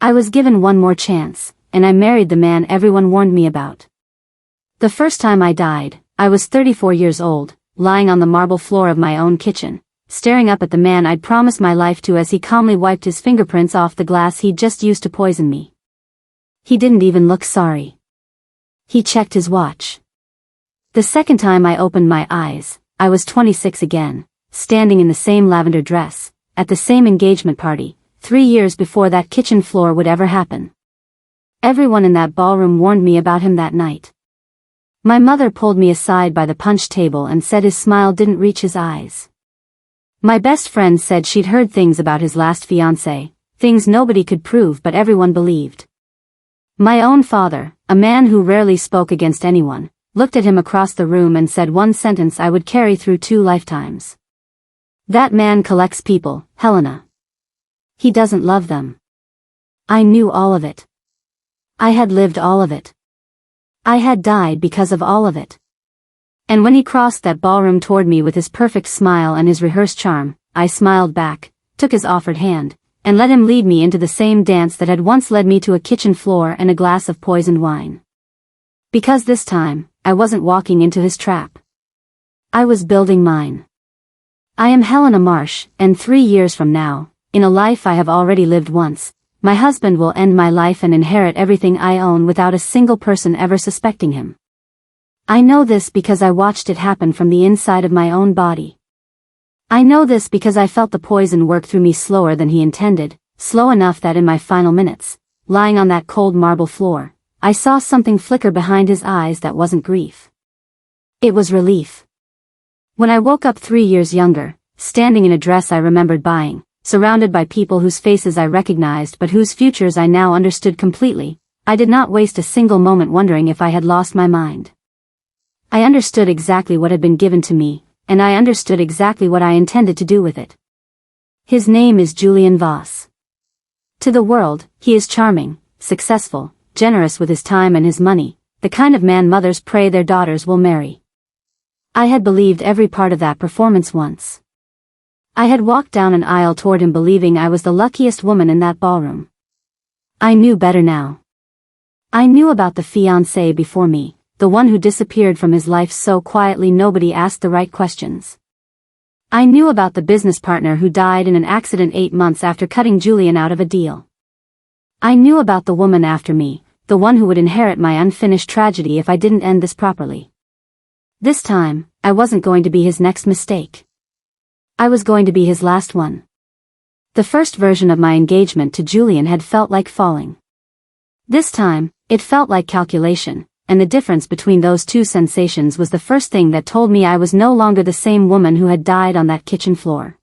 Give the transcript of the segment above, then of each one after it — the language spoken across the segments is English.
I was given one more chance, and I married the man everyone warned me about. The first time I died, I was 34 years old, lying on the marble floor of my own kitchen, staring up at the man I'd promised my life to as he calmly wiped his fingerprints off the glass he'd just used to poison me. He didn't even look sorry. He checked his watch. The second time I opened my eyes, I was 26 again, standing in the same lavender dress, at the same engagement party, 3 years before that kitchen floor would ever happen. Everyone in that ballroom warned me about him that night. My mother pulled me aside by the punch table and said his smile didn't reach his eyes. My best friend said she'd heard things about his last fiancée, things nobody could prove but everyone believed. My own father, a man who rarely spoke against anyone, looked at him across the room and said one sentence I would carry through 2 lifetimes. That man collects people, Helena. He doesn't love them. I knew all of it. I had lived all of it. I had died because of all of it. And when he crossed that ballroom toward me with his perfect smile and his rehearsed charm, I smiled back, took his offered hand, and let him lead me into the same dance that had once led me to a kitchen floor and a glass of poisoned wine. Because this time, I wasn't walking into his trap. I was building mine. I am Helena Marsh, and 3 years from now, in a life I have already lived once, my husband will end my life and inherit everything I own without a single person ever suspecting him. I know this because I watched it happen from the inside of my own body. I know this because I felt the poison work through me slower than he intended, slow enough that in my final minutes, lying on that cold marble floor, I saw something flicker behind his eyes that wasn't grief. It was relief. When I woke up 3 years younger, standing in a dress I remembered buying, surrounded by people whose faces I recognized but whose futures I now understood completely, I did not waste a single moment wondering if I had lost my mind. I understood exactly what had been given to me, and I understood exactly what I intended to do with it. His name is Julian Voss. To the world, he is charming, successful, generous with his time and his money, the kind of man mothers pray their daughters will marry. I had believed every part of that performance once. I had walked down an aisle toward him believing I was the luckiest woman in that ballroom. I knew better now. I knew about the fiancé before me, the one who disappeared from his life so quietly nobody asked the right questions. I knew about the business partner who died in an accident 8 months after cutting Julian out of a deal. I knew about the woman after me, the one who would inherit my unfinished tragedy if I didn't end this properly. This time, I wasn't going to be his next mistake. I was going to be his last one. The first version of my engagement to Julian had felt like falling. This time, it felt like calculation, and the difference between those two sensations was the first thing that told me I was no longer the same woman who had died on that kitchen floor.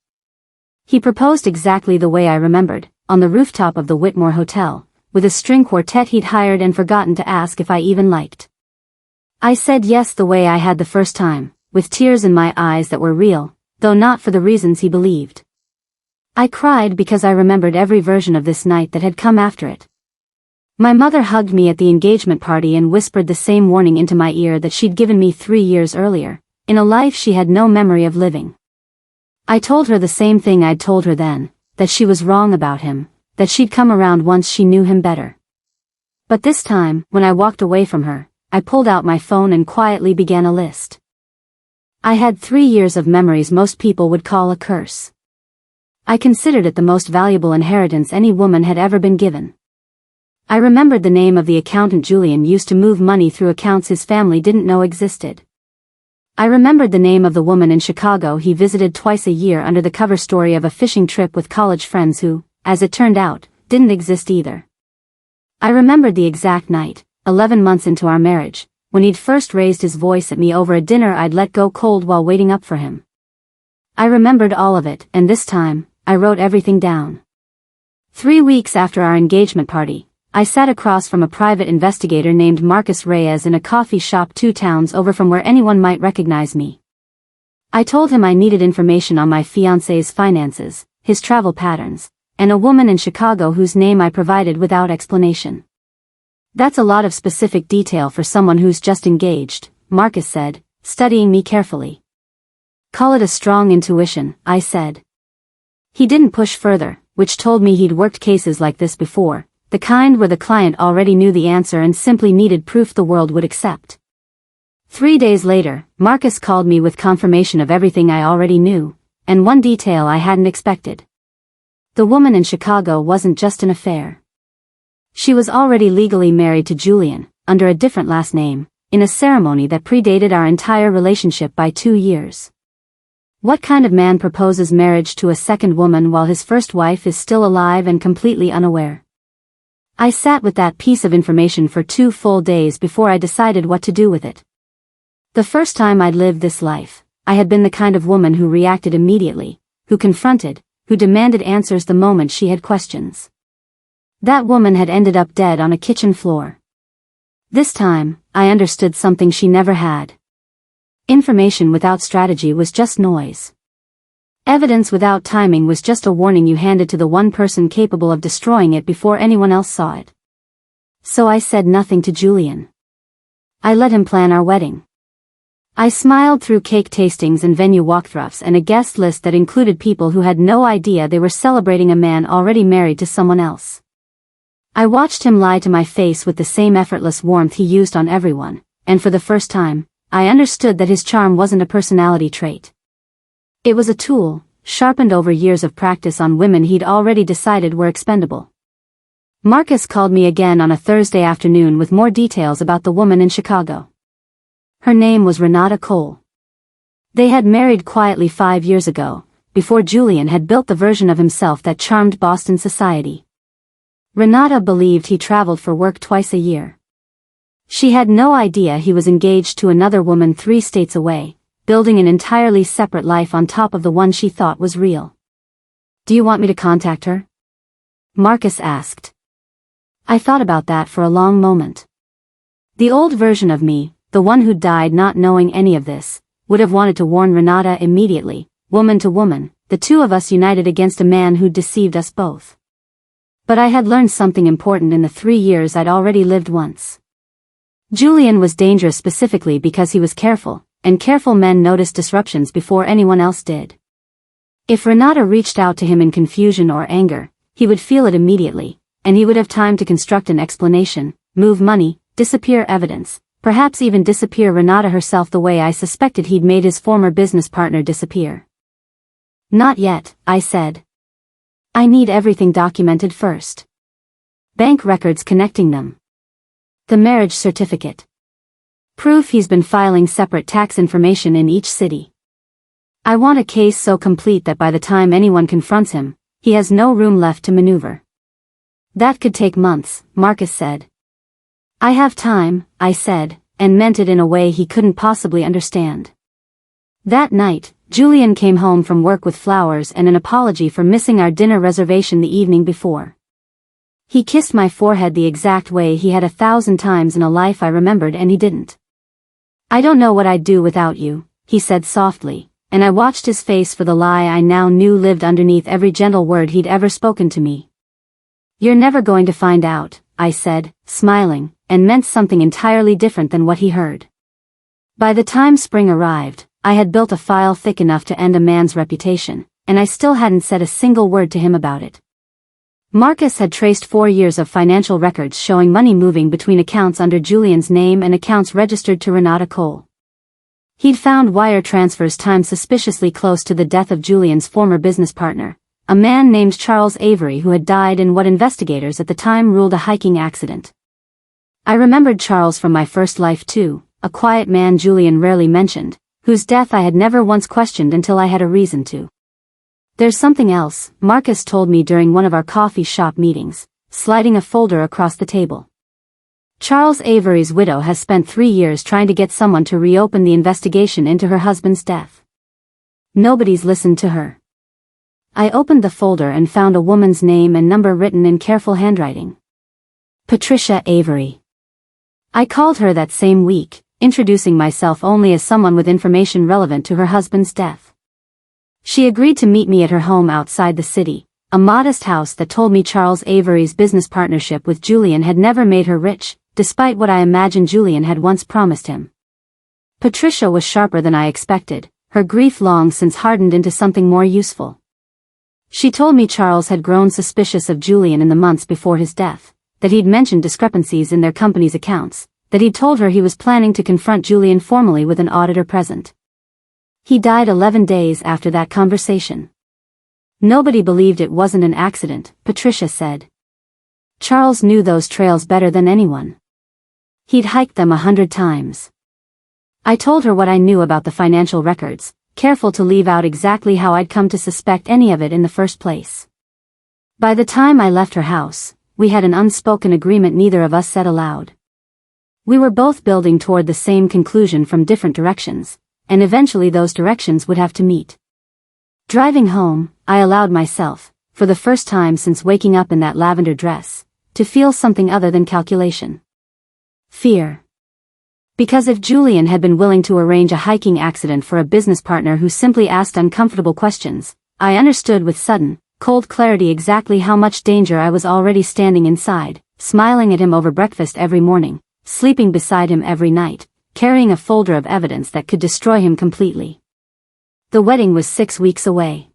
He proposed exactly the way I remembered, on the rooftop of the Whitmore Hotel, with a string quartet he'd hired and forgotten to ask if I even liked. I said yes the way I had the first time, with tears in my eyes that were real, though not for the reasons he believed. I cried because I remembered every version of this night that had come after it. My mother hugged me at the engagement party and whispered the same warning into my ear that she'd given me 3 years earlier, in a life she had no memory of living. I told her the same thing I'd told her then, that she was wrong about him, that she'd come around once she knew him better. But this time, when I walked away from her, I pulled out my phone and quietly began a list. I had 3 years of memories most people would call a curse. I considered it the most valuable inheritance any woman had ever been given. I remembered the name of the accountant Julian used to move money through accounts his family didn't know existed. I remembered the name of the woman in Chicago he visited twice a year under the cover story of a fishing trip with college friends who, as it turned out, didn't exist either. I remembered the exact night, 11 months into our marriage, when he'd first raised his voice at me over a dinner I'd let go cold while waiting up for him. I remembered all of it, and this time, I wrote everything down. 3 weeks after our engagement party, I sat across from a private investigator named Marcus Reyes in a coffee shop 2 towns over from where anyone might recognize me. I told him I needed information on my fiancé's finances, his travel patterns, and a woman in Chicago whose name I provided without explanation. "That's a lot of specific detail for someone who's just engaged," Marcus said, studying me carefully. "Call it a strong intuition," I said. He didn't push further, which told me he'd worked cases like this before, the kind where the client already knew the answer and simply needed proof the world would accept. 3 days later, Marcus called me with confirmation of everything I already knew, and one detail I hadn't expected. The woman in Chicago wasn't just an affair. She was already legally married to Julian, under a different last name, in a ceremony that predated our entire relationship by 2 years. What kind of man proposes marriage to a second woman while his first wife is still alive and completely unaware? I sat with that piece of information for 2 full days before I decided what to do with it. The first time I'd lived this life, I had been the kind of woman who reacted immediately, who confronted, who demanded answers the moment she had questions. That woman had ended up dead on a kitchen floor. This time, I understood something she never had. Information without strategy was just noise. Evidence without timing was just a warning you handed to the one person capable of destroying it before anyone else saw it. So I said nothing to Julian. I let him plan our wedding. I smiled through cake tastings and venue walkthroughs and a guest list that included people who had no idea they were celebrating a man already married to someone else. I watched him lie to my face with the same effortless warmth he used on everyone, and for the first time, I understood that his charm wasn't a personality trait. It was a tool, sharpened over years of practice on women he'd already decided were expendable. Marcus called me again on a Thursday afternoon with more details about the woman in Chicago. Her name was Renata Cole. They had married quietly 5 years ago, before Julian had built the version of himself that charmed Boston society. Renata believed he traveled for work twice a year. She had no idea he was engaged to another woman 3 states away, building an entirely separate life on top of the one she thought was real. "Do you want me to contact her?" Marcus asked. I thought about that for a long moment. The old version of me, the one who died not knowing any of this, would have wanted to warn Renata immediately, woman to woman, the two of us united against a man who'd deceived us both. But I had learned something important in the 3 years I'd already lived once. Julian was dangerous specifically because he was careful, and careful men notice disruptions before anyone else did. If Renata reached out to him in confusion or anger, he would feel it immediately, and he would have time to construct an explanation, move money, disappear evidence, perhaps even disappear Renata herself the way I suspected he'd made his former business partner disappear. "Not yet," I said. "I need everything documented first. Bank records connecting them. The marriage certificate. Proof he's been filing separate tax information in each city. I want a case so complete that by the time anyone confronts him, he has no room left to maneuver." "That could take months," Marcus said. "I have time," I said, and meant it in a way he couldn't possibly understand. That night, Julian came home from work with flowers and an apology for missing our dinner reservation the evening before. He kissed my forehead the exact way he had 1,000 times in a life I remembered, and he didn't. "I don't know what I'd do without you," he said softly, and I watched his face for the lie I now knew lived underneath every gentle word he'd ever spoken to me. "You're never going to find out," I said, smiling, and meant something entirely different than what he heard. By the time spring arrived, I had built a file thick enough to end a man's reputation, and I still hadn't said a single word to him about it. Marcus had traced 4 years of financial records showing money moving between accounts under Julian's name and accounts registered to Renata Cole. He'd found wire transfers timed suspiciously close to the death of Julian's former business partner, a man named Charles Avery who had died in what investigators at the time ruled a hiking accident. I remembered Charles from my first life too, a quiet man Julian rarely mentioned, whose death I had never once questioned until I had a reason to. "There's something else," Marcus told me during one of our coffee shop meetings, sliding a folder across the table. "Charles Avery's widow has spent 3 years trying to get someone to reopen the investigation into her husband's death. Nobody's listened to her." I opened the folder and found a woman's name and number written in careful handwriting. Patricia Avery. I called her that same week, introducing myself only as someone with information relevant to her husband's death. She agreed to meet me at her home outside the city, a modest house that told me Charles Avery's business partnership with Julian had never made her rich, despite what I imagined Julian had once promised him. Patricia was sharper than I expected, her grief long since hardened into something more useful. She told me Charles had grown suspicious of Julian in the months before his death, that he'd mentioned discrepancies in their company's accounts, that he'd told her he was planning to confront Julian formally with an auditor present. He died 11 days after that conversation. Nobody believed it wasn't an accident, Patricia said. Charles knew those trails better than anyone. He'd hiked them 100 times. I told her what I knew about the financial records, careful to leave out exactly how I'd come to suspect any of it in the first place. By the time I left her house, we had an unspoken agreement neither of us said aloud. We were both building toward the same conclusion from different directions, and eventually those directions would have to meet. Driving home, I allowed myself, for the first time since waking up in that lavender dress, to feel something other than calculation. Fear. Because if Julian had been willing to arrange a hiking accident for a business partner who simply asked uncomfortable questions, I understood with sudden, cold clarity exactly how much danger I was already standing inside, smiling at him over breakfast every morning, sleeping beside him every night, carrying a folder of evidence that could destroy him completely. The wedding was 6 weeks away.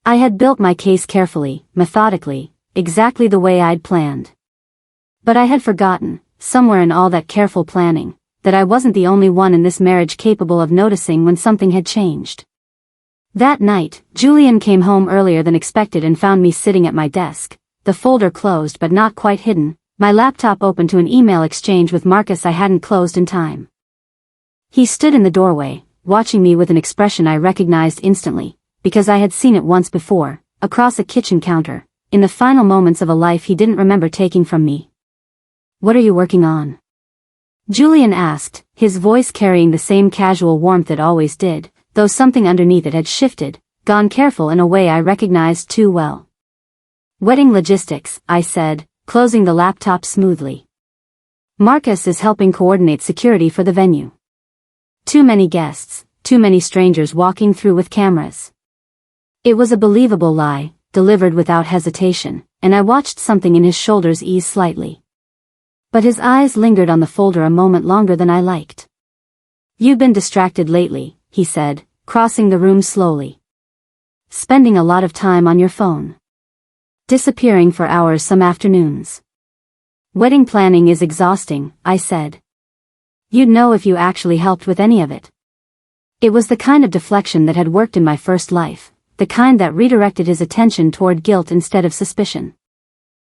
I had built my case carefully, methodically, exactly the way I'd planned. But I had forgotten, somewhere in all that careful planning, that I wasn't the only one in this marriage capable of noticing when something had changed. That night, Julian came home earlier than expected and found me sitting at my desk, the folder closed but not quite hidden, my laptop open to an email exchange with Marcus I hadn't closed in time. He stood in the doorway, watching me with an expression I recognized instantly, because I had seen it once before, across a kitchen counter, in the final moments of a life he didn't remember taking from me. "What are you working on?" Julian asked, his voice carrying the same casual warmth it always did, though something underneath it had shifted, gone careful in a way I recognized too well. "Wedding logistics," I said, closing the laptop smoothly. "Marcus is helping coordinate security for the venue. Too many guests, too many strangers walking through with cameras." It was a believable lie, delivered without hesitation, and I watched something in his shoulders ease slightly. But his eyes lingered on the folder a moment longer than I liked. "You've been distracted lately," he said, crossing the room slowly. "Spending a lot of time on your phone. Disappearing for hours some afternoons. Wedding planning is exhausting," I said. "You'd know if you actually helped with any of it." It was the kind of deflection that had worked in my first life, the kind that redirected his attention toward guilt instead of suspicion.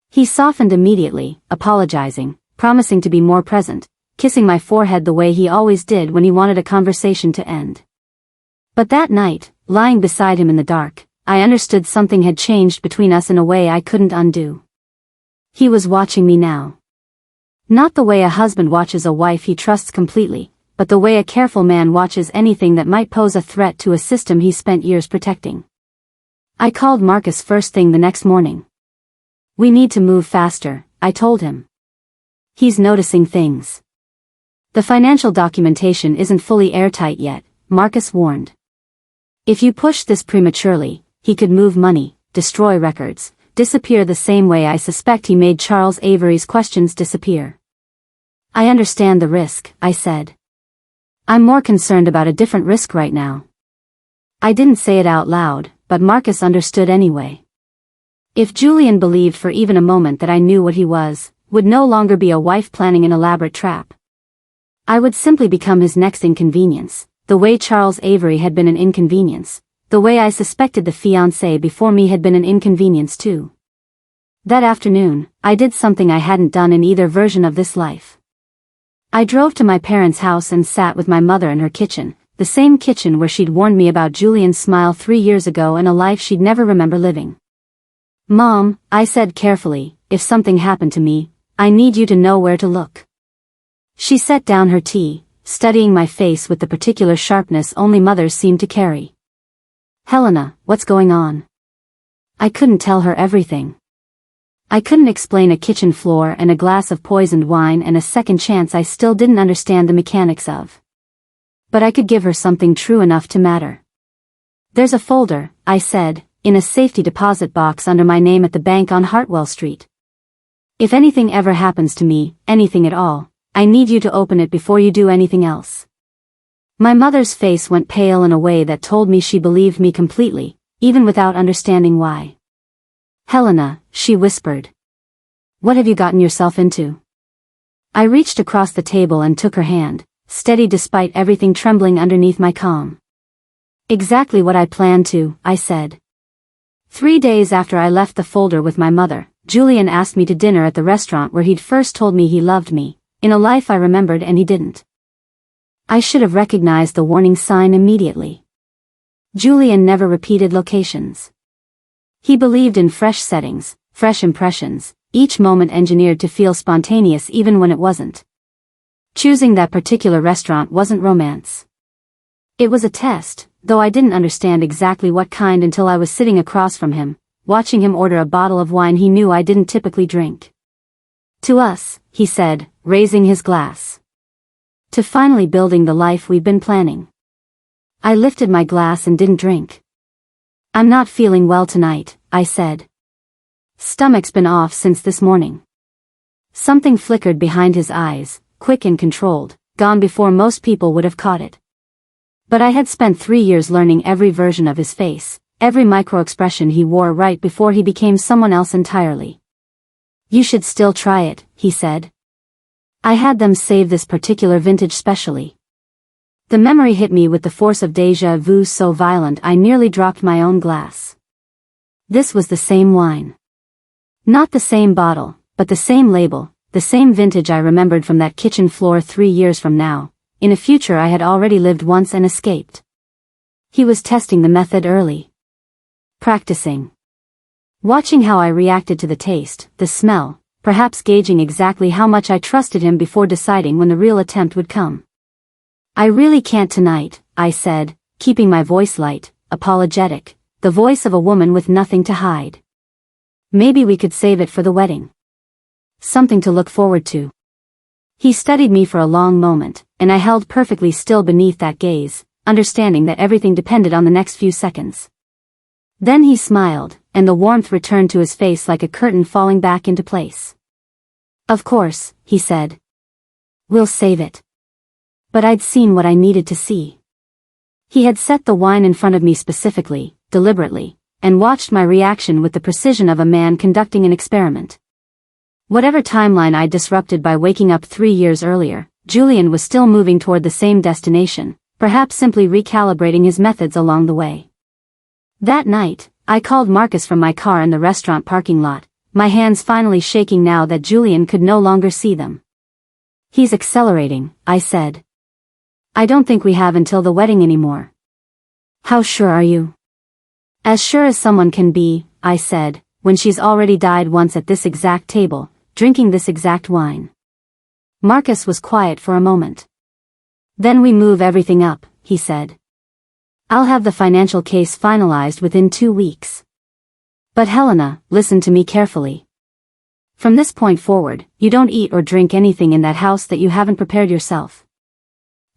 He softened immediately, apologizing, promising to be more present, kissing my forehead the way he always did when he wanted a conversation to end. But that night, lying beside him in the dark, I understood something had changed between us in a way I couldn't undo. He was watching me now. Not the way a husband watches a wife he trusts completely, but the way a careful man watches anything that might pose a threat to a system he spent years protecting. I called Marcus first thing the next morning. "We need to move faster," I told him. "He's noticing things. The financial documentation isn't fully airtight yet," Marcus warned. "If you push this prematurely, he could move money, destroy records, disappear the same way I suspect he made Charles Avery's questions disappear." "I understand the risk," I said. "I'm more concerned about a different risk right now." I didn't say it out loud, but Marcus understood anyway. If Julian believed for even a moment that I knew what he was, would no longer be a wife planning an elaborate trap. I would simply become his next inconvenience, the way Charles Avery had been an inconvenience, the way I suspected the fiancé before me had been an inconvenience too. That afternoon, I did something I hadn't done in either version of this life. I drove to my parents' house and sat with my mother in her kitchen, the same kitchen where she'd warned me about Julian's smile 3 years ago and a life she'd never remember living. "Mom," I said carefully, "if something happened to me, I need you to know where to look." She set down her tea, studying my face with the particular sharpness only mothers seem to carry. "Helena, what's going on?" I couldn't tell her everything. I couldn't explain a kitchen floor and a glass of poisoned wine and a second chance I still didn't understand the mechanics of. But I could give her something true enough to matter. "There's a folder," I said, "in a safety deposit box under my name at the bank on Hartwell Street. If anything ever happens to me, anything at all, I need you to open it before you do anything else." My mother's face went pale in a way that told me she believed me completely, even without understanding why. "Helena," she whispered. What have you gotten yourself into? I reached across the table and took her hand, steady despite everything trembling underneath my calm. Exactly what I planned to, I said. 3 days after I left the folder with my mother, Julian asked me to dinner at the restaurant where he'd first told me he loved me, in a life I remembered and he didn't. I should have recognized the warning sign immediately. Julian never repeated locations. He believed in fresh settings, fresh impressions, each moment engineered to feel spontaneous even when it wasn't. Choosing that particular restaurant wasn't romance. It was a test, though I didn't understand exactly what kind until I was sitting across from him, watching him order a bottle of wine he knew I didn't typically drink. To us, he said, raising his glass. To finally building the life we've been planning. I lifted my glass and didn't drink. I'm not feeling well tonight, I said. Stomach's been off since this morning. Something flickered behind his eyes, quick and controlled, gone before most people would have caught it. But I had spent 3 years learning every version of his face, every micro-expression he wore right before he became someone else entirely. You should still try it, he said. I had them save this particular vintage specially. The memory hit me with the force of déjà vu so violent I nearly dropped my own glass. This was the same wine. Not the same bottle, but the same label, the same vintage I remembered from that kitchen floor 3 years from now, in a future I had already lived once and escaped. He was testing the method early. Practicing. Watching how I reacted to the taste, the smell, perhaps gauging exactly how much I trusted him before deciding when the real attempt would come. I really can't tonight, I said, keeping my voice light, apologetic, the voice of a woman with nothing to hide. Maybe we could save it for the wedding. Something to look forward to. He studied me for a long moment, and I held perfectly still beneath that gaze, understanding that everything depended on the next few seconds. Then he smiled, and the warmth returned to his face like a curtain falling back into place. Of course, he said. We'll save it. But I'd seen what I needed to see. He had set the wine in front of me specifically, deliberately, and watched my reaction with the precision of a man conducting an experiment. Whatever timeline I'd disrupted by waking up 3 years earlier, Julian was still moving toward the same destination, perhaps simply recalibrating his methods along the way. That night, I called Marcus from my car in the restaurant parking lot, my hands finally shaking now that Julian could no longer see them. He's accelerating, I said. I don't think we have until the wedding anymore. How sure are you? As sure as someone can be, I said, when she's already died once at this exact table, drinking this exact wine. Marcus was quiet for a moment. Then we move everything up, he said. I'll have the financial case finalized within 2 weeks. But Helena, listen to me carefully. From this point forward, you don't eat or drink anything in that house that you haven't prepared yourself.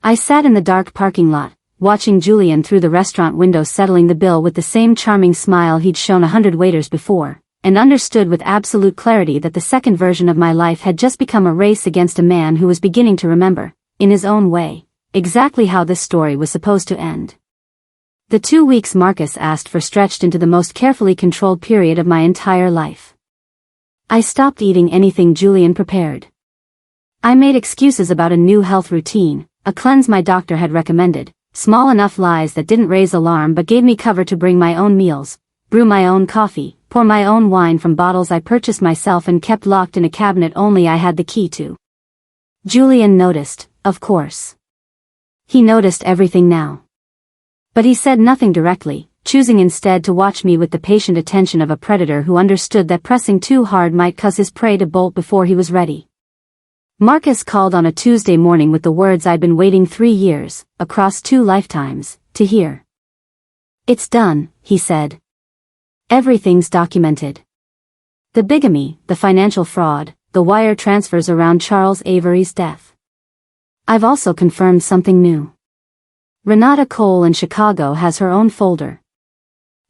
I sat in the dark parking lot, watching Julian through the restaurant window settling the bill with the same charming smile he'd shown 100 waiters before, and understood with absolute clarity that the second version of my life had just become a race against a man who was beginning to remember, in his own way, exactly how this story was supposed to end. The 2 weeks Marcus asked for stretched into the most carefully controlled period of my entire life. I stopped eating anything Julian prepared. I made excuses about a new health routine, a cleanse my doctor had recommended, small enough lies that didn't raise alarm but gave me cover to bring my own meals, brew my own coffee, pour my own wine from bottles I purchased myself and kept locked in a cabinet only I had the key to. Julian noticed, of course. He noticed everything now. But he said nothing directly, choosing instead to watch me with the patient attention of a predator who understood that pressing too hard might cause his prey to bolt before he was ready. Marcus called on a Tuesday morning with the words I'd been waiting 3 years, across 2 lifetimes, to hear. It's done, he said. Everything's documented. The bigamy, the financial fraud, the wire transfers around Charles Avery's death. I've also confirmed something new. Renata Cole in Chicago has her own folder.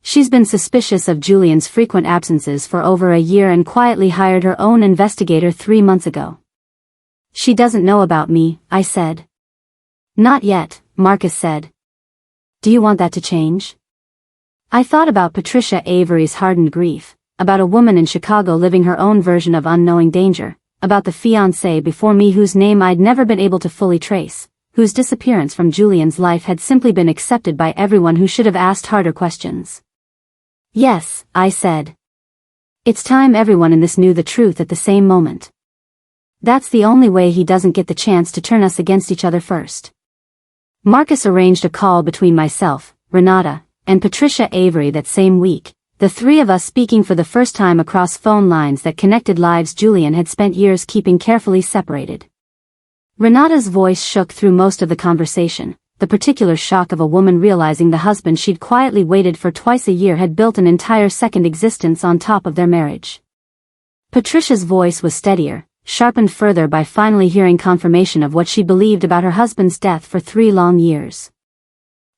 She's been suspicious of Julian's frequent absences for over a year and quietly hired her own investigator 3 months ago. She doesn't know about me, I said. Not yet, Marcus said. Do you want that to change? I thought about Patricia Avery's hardened grief, about a woman in Chicago living her own version of unknowing danger, about the fiancé before me whose name I'd never been able to fully trace, whose disappearance from Julian's life had simply been accepted by everyone who should have asked harder questions. Yes, I said. It's time everyone in this knew the truth at the same moment. That's the only way he doesn't get the chance to turn us against each other first. Marcus arranged a call between myself, Renata, and Patricia Avery that same week, the three of us speaking for the first time across phone lines that connected lives Julian had spent years keeping carefully separated. Renata's voice shook through most of the conversation, the particular shock of a woman realizing the husband she'd quietly waited for twice a year had built an entire second existence on top of their marriage. Patricia's voice was steadier, sharpened further by finally hearing confirmation of what she believed about her husband's death for 3 long years.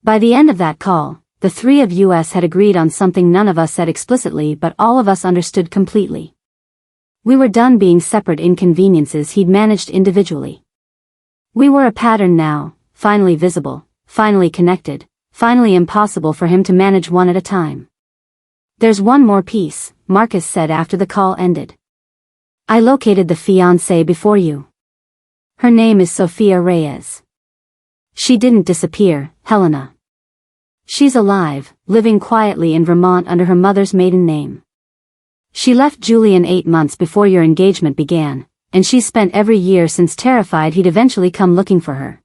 By the end of that call, the three of us had agreed on something none of us said explicitly but all of us understood completely. We were done being separate inconveniences he'd managed individually. We were a pattern now, finally visible, finally connected, finally impossible for him to manage one at a time. There's one more piece, Marcus said after the call ended. I located the fiancée before you. Her name is Sophia Reyes. She didn't disappear, Helena. She's alive, living quietly in Vermont under her mother's maiden name. She left Julian 8 months before your engagement began, and she's spent every year since terrified he'd eventually come looking for her.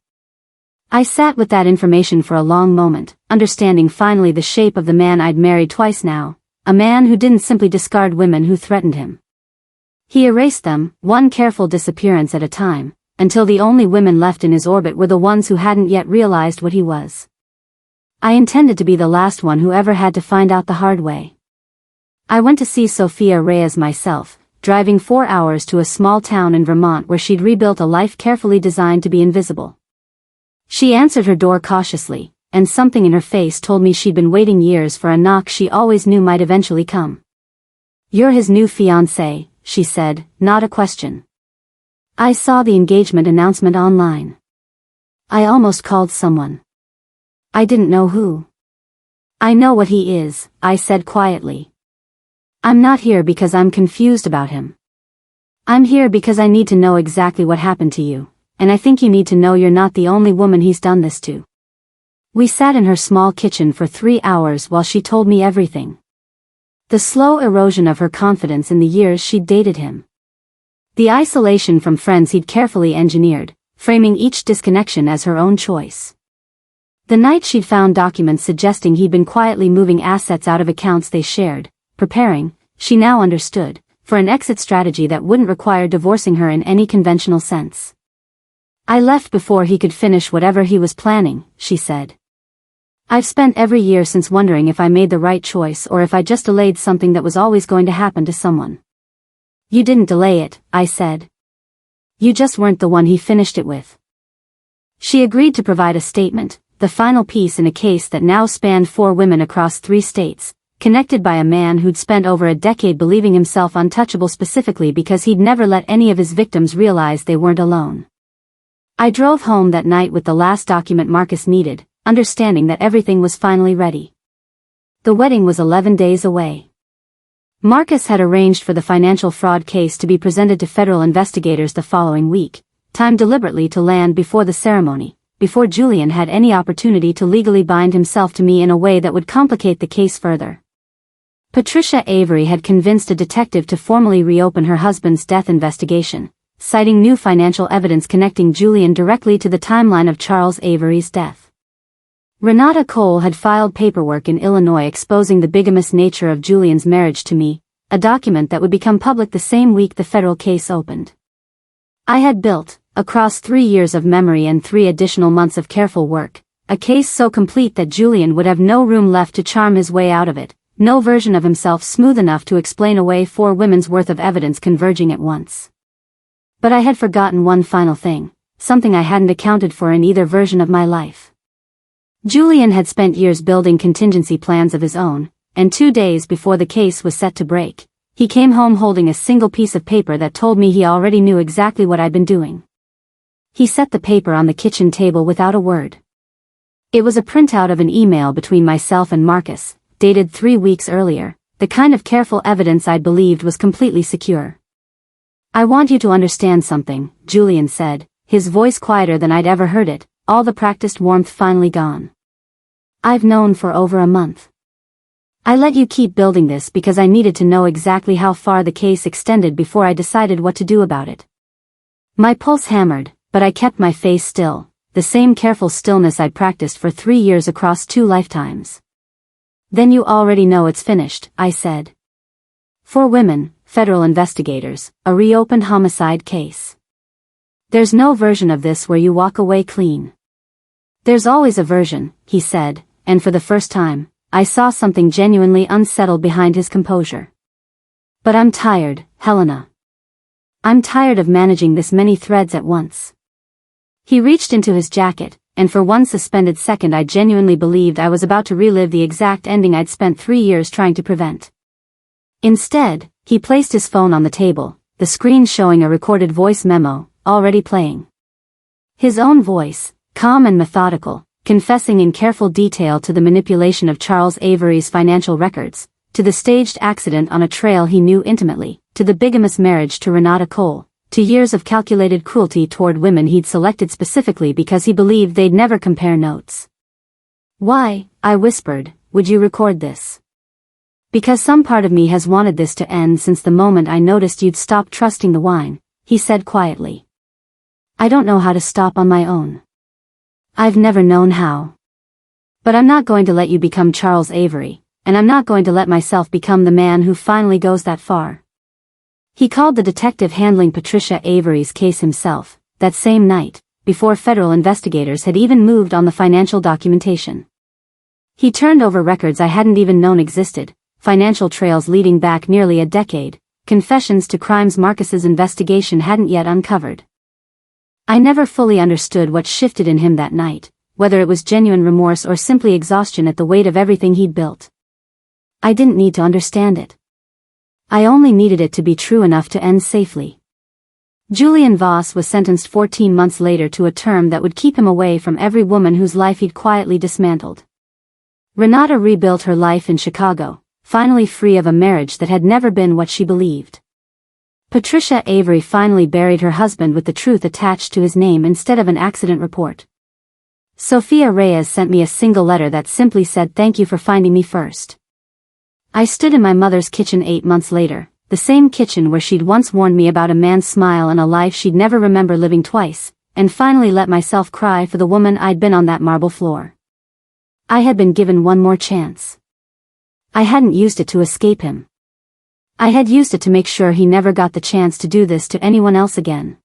I sat with that information for a long moment, understanding finally the shape of the man I'd married twice now, a man who didn't simply discard women who threatened him. He erased them, one careful disappearance at a time, until the only women left in his orbit were the ones who hadn't yet realized what he was. I intended to be the last one who ever had to find out the hard way. I went to see Sophia Reyes myself, driving 4 hours to a small town in Vermont where she'd rebuilt a life carefully designed to be invisible. She answered her door cautiously, and something in her face told me she'd been waiting years for a knock she always knew might eventually come. You're his new fiancé, she said, not a question. I saw the engagement announcement online. I almost called someone. I didn't know who. I know what he is, I said quietly. I'm not here because I'm confused about him. I'm here because I need to know exactly what happened to you, and I think you need to know you're not the only woman he's done this to. We sat in her small kitchen for 3 hours while she told me everything. The slow erosion of her confidence in the years she'd dated him. The isolation from friends he'd carefully engineered, framing each disconnection as her own choice. The night she'd found documents suggesting he'd been quietly moving assets out of accounts they shared, preparing, she now understood, for an exit strategy that wouldn't require divorcing her in any conventional sense. I left before he could finish whatever he was planning, she said. I've spent every year since wondering if I made the right choice or if I just delayed something that was always going to happen to someone. You didn't delay it, I said. You just weren't the one he finished it with. She agreed to provide a statement, the final piece in a case that now spanned 4 women across 3 states, connected by a man who'd spent over a decade believing himself untouchable specifically because he'd never let any of his victims realize they weren't alone. I drove home that night with the last document Marcus needed, understanding that everything was finally ready. The wedding was 11 days away. Marcus had arranged for the financial fraud case to be presented to federal investigators the following week, timed deliberately to land before the ceremony, before Julian had any opportunity to legally bind himself to me in a way that would complicate the case further. Patricia Avery had convinced a detective to formally reopen her husband's death investigation, citing new financial evidence connecting Julian directly to the timeline of Charles Avery's death. Renata Cole had filed paperwork in Illinois exposing the bigamous nature of Julian's marriage to me, a document that would become public the same week the federal case opened. I had built, across 3 years of memory and 3 additional months of careful work, a case so complete that Julian would have no room left to charm his way out of it, no version of himself smooth enough to explain away 4 women's worth of evidence converging at once. But I had forgotten one final thing, something I hadn't accounted for in either version of my life. Julian had spent years building contingency plans of his own, and 2 days before the case was set to break, he came home holding a single piece of paper that told me he already knew exactly what I'd been doing. He set the paper on the kitchen table without a word. It was a printout of an email between myself and Marcus, dated 3 weeks earlier, the kind of careful evidence I'd believed was completely secure. "I want you to understand something," Julian said, his voice quieter than I'd ever heard it, all the practiced warmth finally gone. "I've known for over a month. I let you keep building this because I needed to know exactly how far the case extended before I decided what to do about it." My pulse hammered, but I kept my face still, the same careful stillness I'd practiced for 3 years across 2 lifetimes. "Then you already know it's finished," I said. "4 women, federal investigators, a reopened homicide case. There's no version of this where you walk away clean." "There's always a version," he said, and for the first time, I saw something genuinely unsettled behind his composure. "But I'm tired, Helena. I'm tired of managing this many threads at once." He reached into his jacket, and for one suspended second I genuinely believed I was about to relive the exact ending I'd spent 3 years trying to prevent. Instead, he placed his phone on the table, the screen showing a recorded voice memo, already playing. His own voice, calm and methodical, confessing in careful detail to the manipulation of Charles Avery's financial records, to the staged accident on a trail he knew intimately, to the bigamous marriage to Renata Cole, to years of calculated cruelty toward women he'd selected specifically because he believed they'd never compare notes. "Why," I whispered, "would you record this?" "Because some part of me has wanted this to end since the moment I noticed you'd stopped trusting the wine," he said quietly. "I don't know how to stop on my own. I've never known how. But I'm not going to let you become Charles Avery, and I'm not going to let myself become the man who finally goes that far." He called the detective handling Patricia Avery's case himself, that same night, before federal investigators had even moved on the financial documentation. He turned over records I hadn't even known existed, financial trails leading back nearly a decade, confessions to crimes Marcus's investigation hadn't yet uncovered. I never fully understood what shifted in him that night, whether it was genuine remorse or simply exhaustion at the weight of everything he'd built. I didn't need to understand it. I only needed it to be true enough to end safely. Julian Voss was sentenced 14 months later to a term that would keep him away from every woman whose life he'd quietly dismantled. Renata rebuilt her life in Chicago, finally free of a marriage that had never been what she believed. Patricia Avery finally buried her husband with the truth attached to his name instead of an accident report. Sophia Reyes sent me a single letter that simply said thank you for finding me first. I stood in my mother's kitchen 8 months later, the same kitchen where she'd once warned me about a man's smile and a life she'd never remember living twice, and finally let myself cry for the woman I'd been on that marble floor. I had been given one more chance. I hadn't used it to escape him. I had used it to make sure he never got the chance to do this to anyone else again.